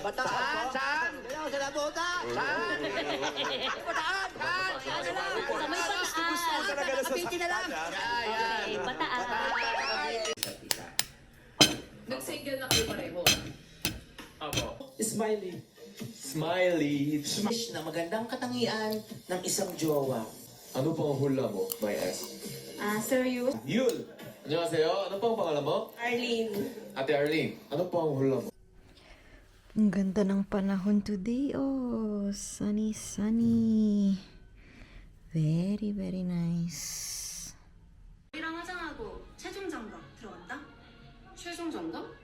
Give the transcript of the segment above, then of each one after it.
Saan? Saan? Ayaw, sa labota! Saan? Pataan! Saan? Sa may Gusto ko talaga na sa Abitin na lang. Okay, pataan. Nag-single na kayo pareho. Apo. Smiley. Smiley. Smash na magandang katangian ng isang jowa. Ano pang hula mo, my ass? Sir Yu? Yul! Annyeonghaseyo. Ano pang pangalan mo? Arlene. Ate Arlene. Ano pang hula mo? Ang ganda ng panahon today. Oh, sunny, sunny. Very, very nice. 이랑 화장하고 체중 점검 들어간다? 최종 점검?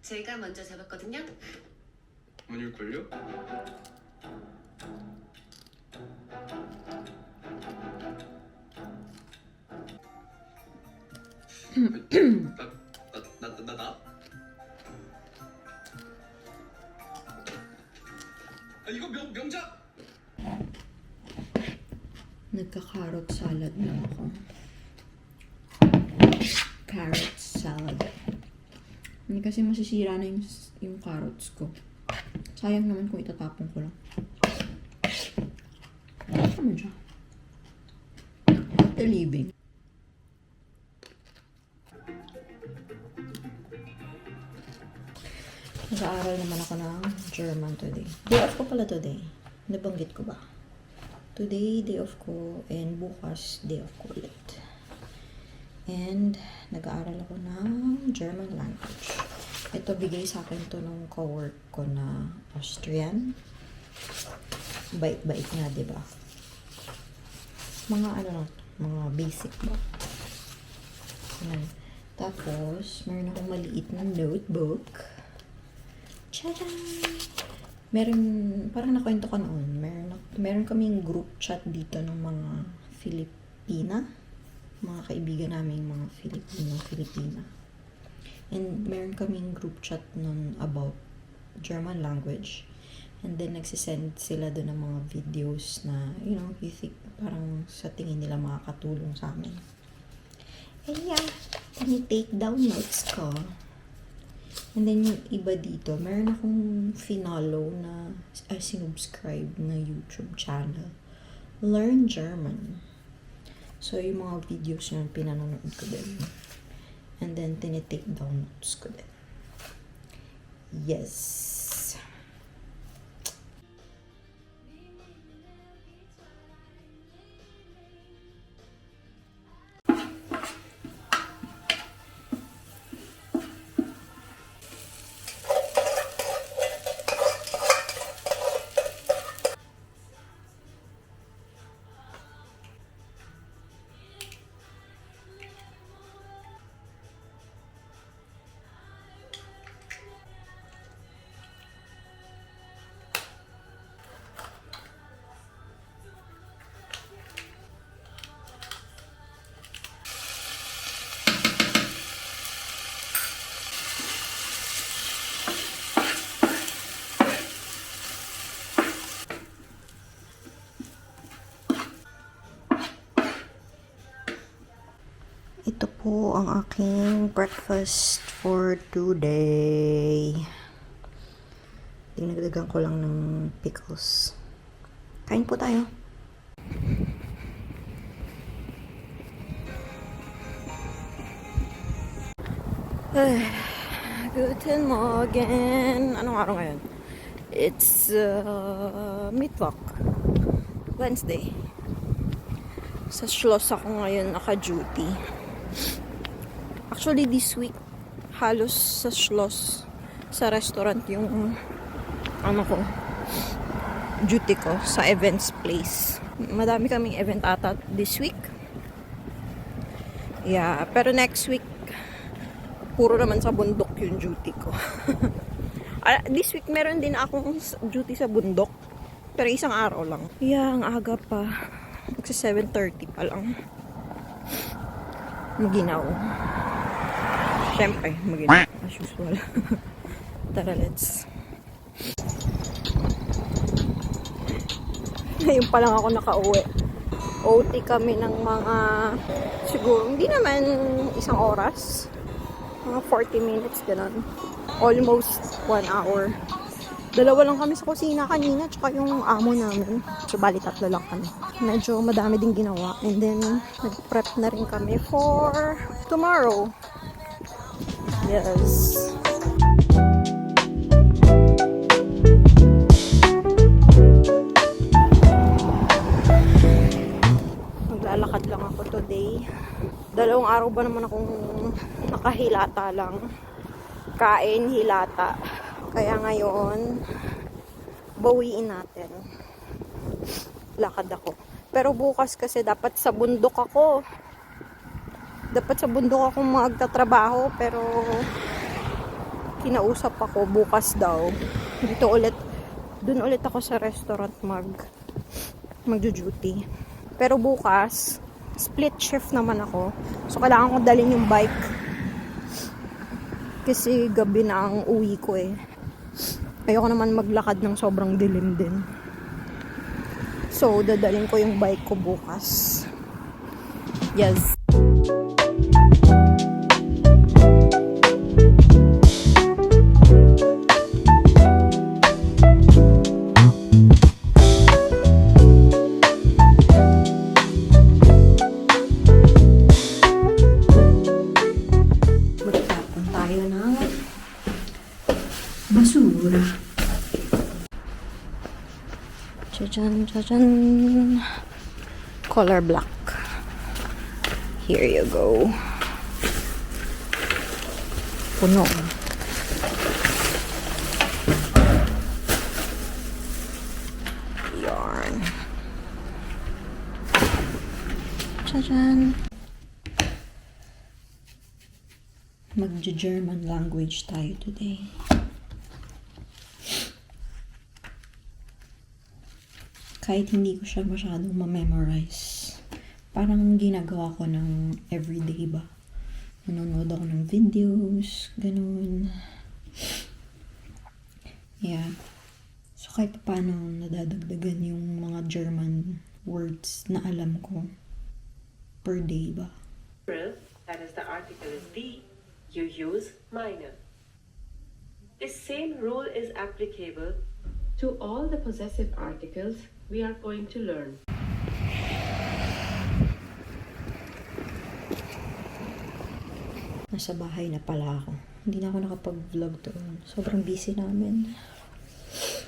제가 먼저 잡았거든요. 아닐걸요? 나? 아, 이거 명작! Nagka-carrot salad na ako. Carrot salad. Hindi kasi masisira na yung carrots ko. Sayang naman kung itatapon ko lang. Ano siya? After leaving. Nag-aaral naman ako ng German today. Day off ko pala today. Nabanggit ko ba? Today, day off ko. And bukas, day off ko ulit. And nag-aaral ako ng German language. Ito, bigay sa akin to nung co-work ko na Austrian. Bait-bait nga, diba? Mga ano lang, mga basic ba? Yan. Tapos, meron akong maliit na notebook. Tcharam! Meron, parang nakwento ko noon, meron kaming group chat dito ng mga Filipina. Mga kaibigan namin mga Filipina. And meron kaming group chat nun about German language. And then nagsisend sila doon ng mga videos na, you know, you think parang sa tingin nila makakatulong sa amin. And yeah, tini-take down notes ko. And then yung iba dito, meron akong finalo na sinubscribe na YouTube channel. Learn German. So, yung mga videos na pinanonood ko din. And then, tinitake down notes ko din. Yes. Ito po ang aking breakfast for today. Dinagdagan ko lang ng pickles. Kain po tayo. Guten Morgen. Anong araw ngayon? It's Mittwoch. Wednesday. Sa Schloss ako ngayon naka-duty. Actually, this week, halos sa Schloss, sa restaurant yung, duty ko, sa events place. Madami kaming event ata this week. Yeah, pero next week, puro naman sa bundok yung duty ko. This week, meron din akong duty sa bundok. Pero isang araw lang. Yeah, ang aga pa. Magsa 7:30 pa lang. Maginaw. Siyempre, maginaw. As usual. Tara, let's. Ngayon pa lang ako nakauwi. OT kami ng mga, siguro, hindi naman isang oras. Mga 40 minutes, ganun. Almost 1 hour. Dalawa lang kami sa kusina kanina, tsaka yung amo namin. So, bali 3 lang kami. Medyo madami din ginawa. And then, nag-prep na rin kami for tomorrow. Yes. Maglalakad lang ako today. 2 araw ba naman akong nakahilata lang. Kain, hilata. Kaya ngayon, bawiin natin. Lakad ako. Pero bukas kasi dapat sa bundok ako. Dapat sa bundok ako magtatrabaho. Pero kinausap ako bukas daw. Dito ulit. Dun ulit ako sa restaurant magjo-duty. Pero bukas, split shift naman ako. So kailangan ko dalhin yung bike. Kasi gabi na ang uwi ko eh. Ayoko naman maglakad ng sobrang dilim din. So, dadalhin ko yung bike ko bukas. Yes. Magtapon tayo ng basura. Chajan, chajan. Color black. Here you go. Puno. Yarn. Chajan. Mag-German language tayo today. Kahit hindi ko siya masyadong ma-memorize. Parang ginagawa ko ng everyday ba. Nanonood ako ng videos, ganun. Yeah. So kahit paano nadadagdagan yung mga German words na alam ko per day ba. That is the article is the, you use minor. This same rule is applicable to all the possessive articles we are going to learn. Nasa bahay na pala ako. Hindi na ako nakapag-vlog doon. Sobrang busy namin.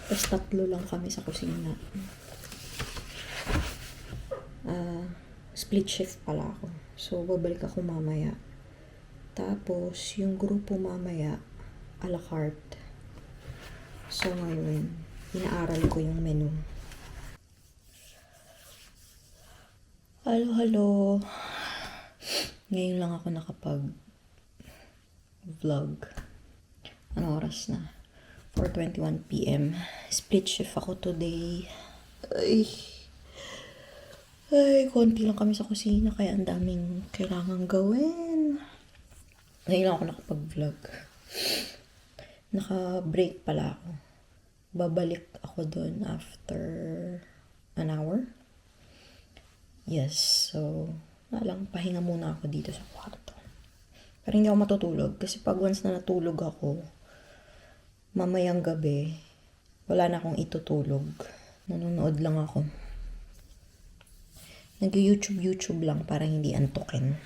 Tapos 3 lang kami sa kusina. Split shift pala ako. So, babalik ako mamaya. Tapos, yung grupo mamaya, a la carte. So, ngayon, inaaral ko yung menu. Hello. Ngayon lang ako nakapag-vlog. Ano oras na? 4:21 PM. Split shift ako today. Ay, konti lang kami sa kusina kaya ang daming kailangan gawin. Ngayon lang ako nakapag-vlog. Naka-break pala ako. Babalik ako doon after an hour. Yes, so pahinga muna ako dito sa kwarto. Pero hindi ako matutulog kasi pag once na natulog ako, mamayang gabi, wala na akong itutulog. Nanonood lang ako. Nag-YouTube lang para hindi antukin.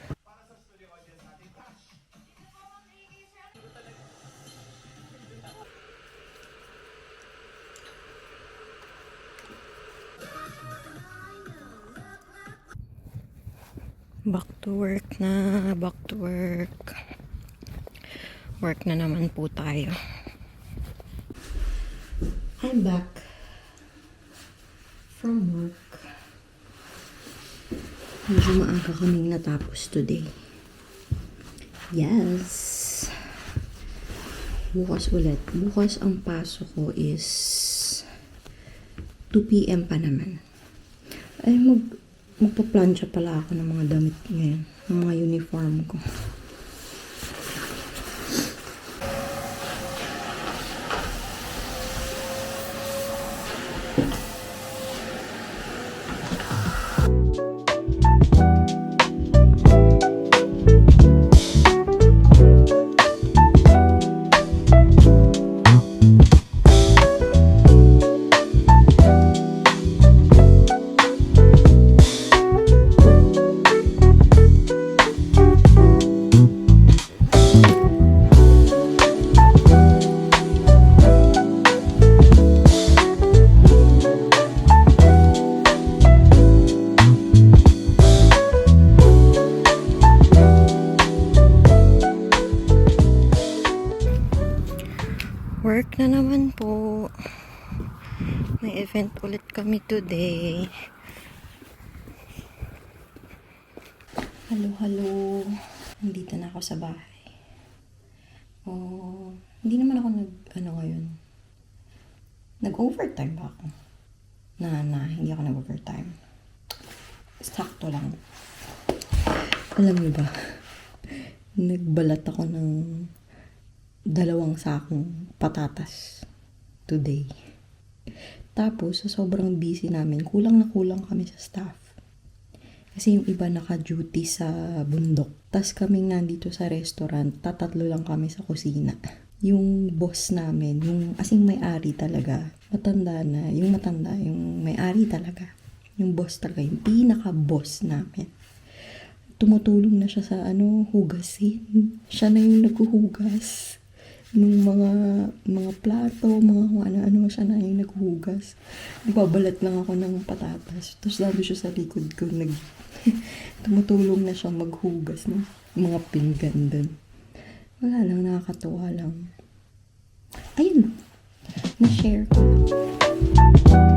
Back to work na. Back to work. Work na naman po tayo. I'm back from work. Medyo maaga kaming natapos today. Yes. Bukas ulit. Bukas ang pasok ko is 2 p.m. pa naman. Ay, magpa-plancha pala ako ng mga damit ngayon. Ng mga uniform ko. Work na naman po. May event ulit kami today. Hello. Nandito na ako sa bahay. Hindi naman ako ngayon. Nag-overtime ba ako? Hindi ako nag-overtime. Sakto lang. Alam niyo ba? Nagbalat ako ng 2 sakong patatas today. Tapos, sa sobrang busy namin, kulang na kulang kami sa staff. Kasi yung iba naka-duty sa bundok. Tapos kaming nandito sa restaurant, 3 lang kami sa kusina. Yung boss namin, yung asing may-ari talaga, matanda, yung may-ari talaga. Yung boss talaga, yung pinaka-boss namin. Tumutulong na siya sa hugasin. Siya na yung naghuhugas. Nung mga plato, mga ano-ano, siya na yung naghuhugas. Nagbabalat lang ako ng patatas. Tapos lalo siya sa likod ko, tumutulong na siya maghugas ng mga pinggan dun. Wala lang, nakakatuwa lang. Ayun, na-share ko lang.